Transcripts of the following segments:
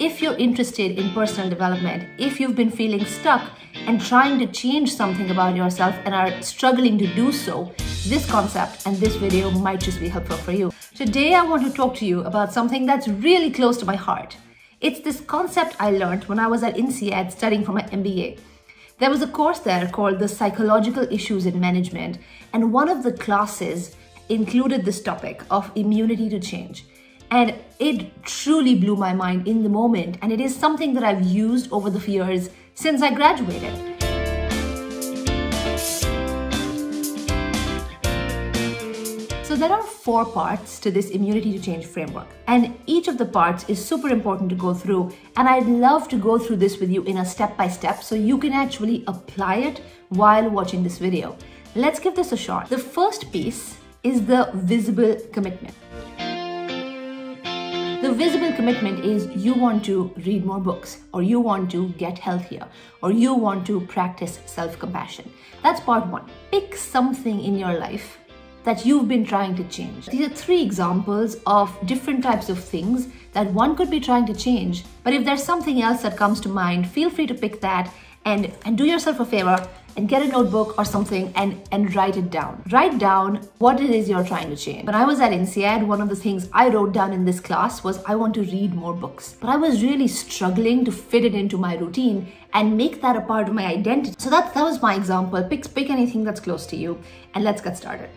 if you're interested in personal development, if you've been feeling stuck and trying to change something about yourself and are struggling to do so, this concept and this video might just be helpful for you. Today, I want to talk to you about something that's really close to my heart. It's this concept I learned when I was at INSEAD studying for my MBA. There was a course there called the Psychological Issues in Management, and one of the classes included this topic of immunity to change. And it truly blew my mind in the moment, and it is something that I've used over the years since I graduated. So there are 4 parts to this immunity to change framework, and each of the parts is super important to go through, and I'd love to go through this with you in a step-by-step so you can actually apply it while watching this video. Let's give this a shot. The first piece is the visible commitment. The visible commitment is you want to read more books, or you want to get healthier, or you want to practice self-compassion. That's part 1. Pick something in your life that you've been trying to change. These are 3 examples of different types of things that one could be trying to change. But if there's something else that comes to mind, feel free to pick that and do yourself a favor and get a notebook or something and write it down. Write down what it is you're trying to change. When I was at INSEAD, one of the things I wrote down in this class was I want to read more books. But I was really struggling to fit it into my routine and make that a part of my identity. So that was my example. Pick anything that's close to you and let's get started.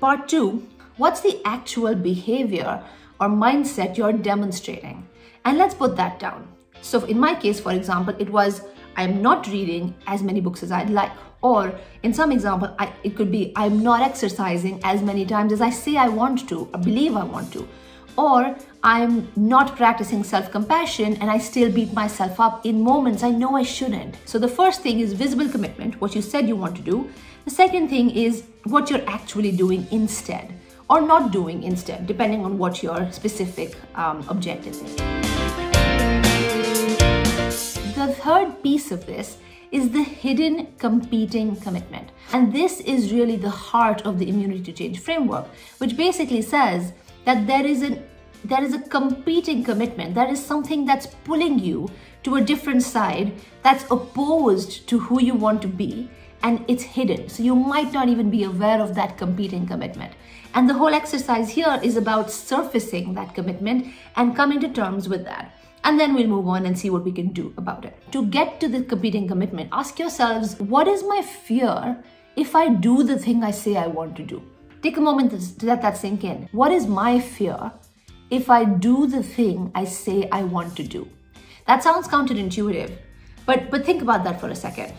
Part 2, what's the actual behavior or mindset you're demonstrating? And let's put that down. So in my case, for example, it was I'm not reading as many books as I'd like. Or in some example, it could be I'm not exercising as many times as I say I want to or believe I want to. Or I'm not practicing self-compassion and I still beat myself up in moments I know I shouldn't. So the first thing is visible commitment, what you said you want to do. The second thing is what you're actually doing instead or not doing instead, depending on what your specific objective is. The third piece of this is the hidden competing commitment. And this is really the heart of the immunity to change framework, which basically says that there is a competing commitment. That is something that's pulling you to a different side that's opposed to who you want to be, and it's hidden. So you might not even be aware of that competing commitment. And the whole exercise here is about surfacing that commitment and coming to terms with that. And then we'll move on and see what we can do about it. To get to the competing commitment, ask yourselves, what is my fear if I do the thing I say I want to do? Take a moment to let that sink in. What is my fear if I do the thing I say I want to do? That sounds counterintuitive, but think about that for a second.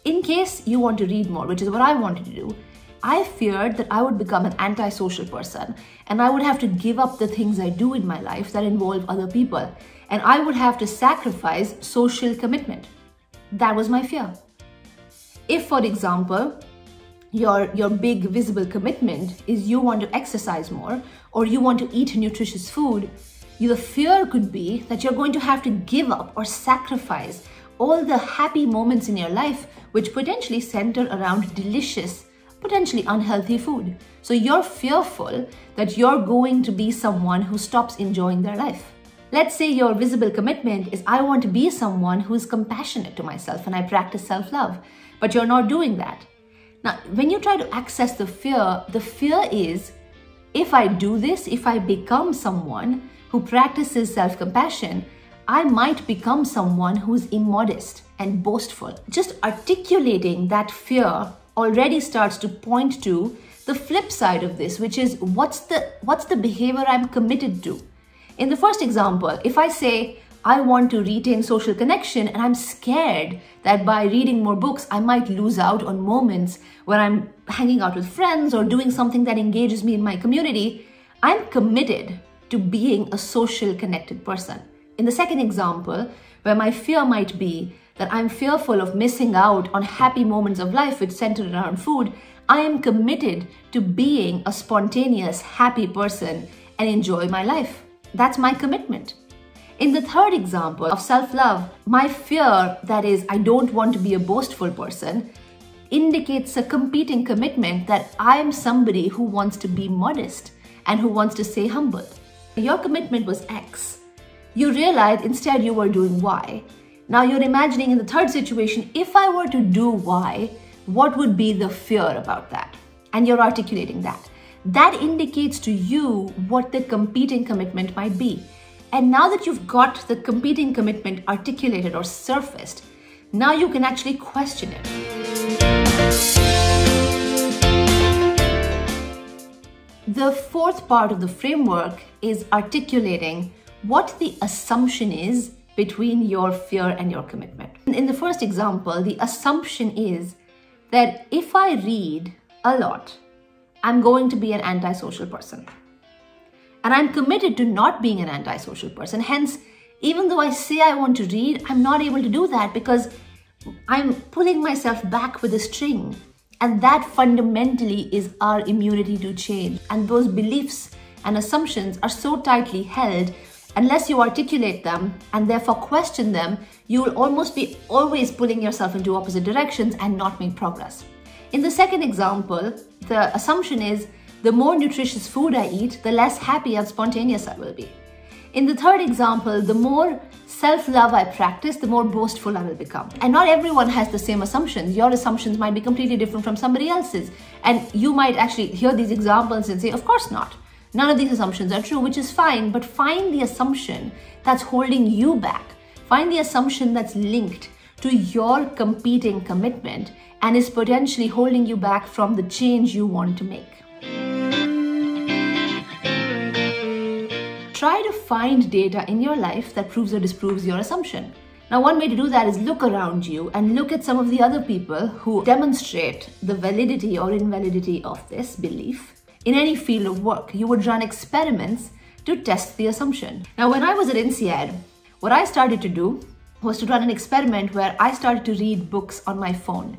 In case you want to read more, which is what I wanted to do, I feared that I would become an antisocial person and I would have to give up the things I do in my life that involve other people. And I would have to sacrifice social commitment. That was my fear. If, for example, your big visible commitment is you want to exercise more or you want to eat nutritious food, the fear could be that you're going to have to give up or sacrifice all the happy moments in your life which potentially center around delicious, potentially unhealthy food. So you're fearful that you're going to be someone who stops enjoying their life. Let's say your visible commitment is I want to be someone who is compassionate to myself and I practice self-love, but you're not doing that. Now, when you try to access the fear is if I do this, if I become someone who practices self-compassion, I might become someone who's immodest and boastful. Just articulating that fear already starts to point to the flip side of this, which is what's the behavior I'm committed to? In the first example, if I say I want to retain social connection and I'm scared that by reading more books, I might lose out on moments where I'm hanging out with friends or doing something that engages me in my community, I'm committed to being a social connected person. In the second example, where my fear might be that I'm fearful of missing out on happy moments of life which center around food, I am committed to being a spontaneous, happy person and enjoy my life. That's my commitment. In the third example of self-love, my fear, that is, I don't want to be a boastful person, indicates a competing commitment that I am somebody who wants to be modest and who wants to stay humble. Your commitment was X, you realize instead you were doing Y. Now you're imagining in the third situation, if I were to do Y, what would be the fear about that? And you're articulating that. That indicates to you what the competing commitment might be. And now that you've got the competing commitment articulated or surfaced, now you can actually question it. The fourth part of the framework is articulating what the assumption is between your fear and your commitment. In the first example, the assumption is that if I read a lot, I'm going to be an antisocial person. And I'm committed to not being an antisocial person. Hence, even though I say I want to read, I'm not able to do that because I'm pulling myself back with a string. And that fundamentally is our immunity to change. And those beliefs and assumptions are so tightly held, unless you articulate them and therefore question them, you will almost be always pulling yourself into opposite directions and not make progress. In the second example, the assumption is the more nutritious food I eat, the less happy and spontaneous I will be. In the third example, the more self-love I practice, the more boastful I will become. And not everyone has the same assumptions. Your assumptions might be completely different from somebody else's. And you might actually hear these examples and say, of course not. None of these assumptions are true, which is fine, but find the assumption that's holding you back. Find the assumption that's linked to your competing commitment and is potentially holding you back from the change you want to make. Try to find data in your life that proves or disproves your assumption. Now, one way to do that is look around you and look at some of the other people who demonstrate the validity or invalidity of this belief. In any field of work, you would run experiments to test the assumption. Now, when I was at INSEAD, what I started to do was to run an experiment where I started to read books on my phone.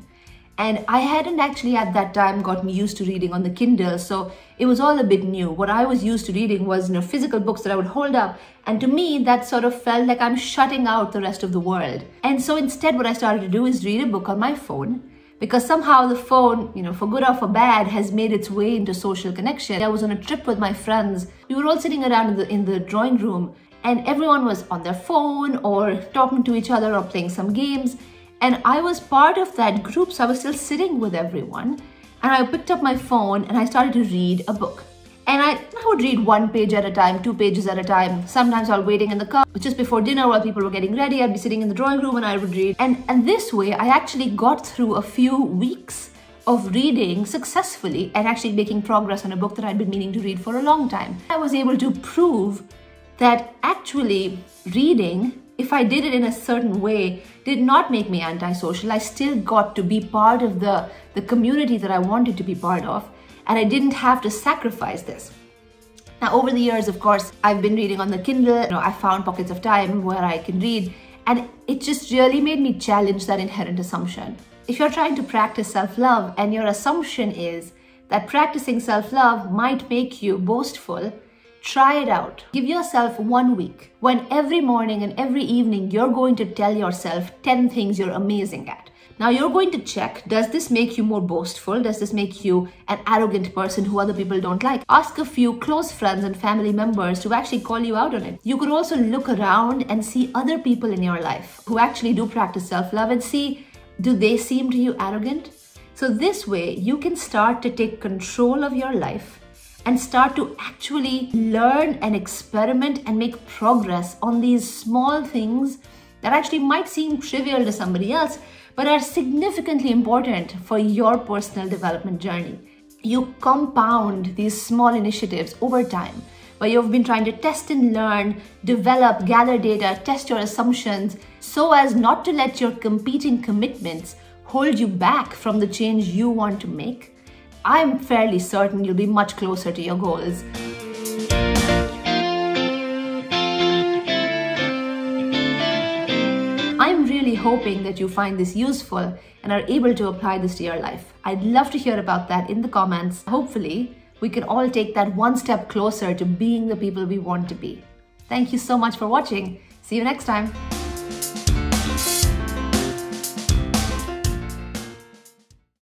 And I hadn't actually at that time gotten used to reading on the Kindle, so it was all a bit new. What I was used to reading was, physical books that I would hold up. And to me, that sort of felt like I'm shutting out the rest of the world. And so instead, what I started to do is read a book on my phone, because somehow the phone, for good or for bad, has made its way into social connection. I was on a trip with my friends. We were all sitting around in the drawing room, and everyone was on their phone or talking to each other or playing some games. And I was part of that group, so I was still sitting with everyone. And I picked up my phone and I started to read a book. And I would read 1 page at a time, 2 pages at a time. Sometimes while waiting in the car, just before dinner while people were getting ready, I'd be sitting in the drawing room and I would read. And this way, I actually got through a few weeks of reading successfully and actually making progress on a book that I'd been meaning to read for a long time. I was able to prove that actually reading, if I did it in a certain way, did not make me antisocial. I still got to be part of the community that I wanted to be part of, and I didn't have to sacrifice this. Now, over the years, of course, I've been reading on the Kindle. I found pockets of time where I can read, and it just really made me challenge that inherent assumption. If you're trying to practice self-love and your assumption is that practicing self-love might make you boastful, try it out. Give yourself 1 week when every morning and every evening you're going to tell yourself 10 things you're amazing at. Now you're going to check, does this make you more boastful? Does this make you an arrogant person who other people don't like? Ask a few close friends and family members to actually call you out on it. You could also look around and see other people in your life who actually do practice self-love and see, do they seem to you arrogant? So this way you can start to take control of your life and start to actually learn and experiment and make progress on these small things that actually might seem trivial to somebody else, but are significantly important for your personal development journey. You compound these small initiatives over time, where you've been trying to test and learn, develop, gather data, test your assumptions, so as not to let your competing commitments hold you back from the change you want to make. I'm fairly certain you'll be much closer to your goals. I'm really hoping that you find this useful and are able to apply this to your life. I'd love to hear about that in the comments. Hopefully, we can all take that one step closer to being the people we want to be. Thank you so much for watching. See you next time.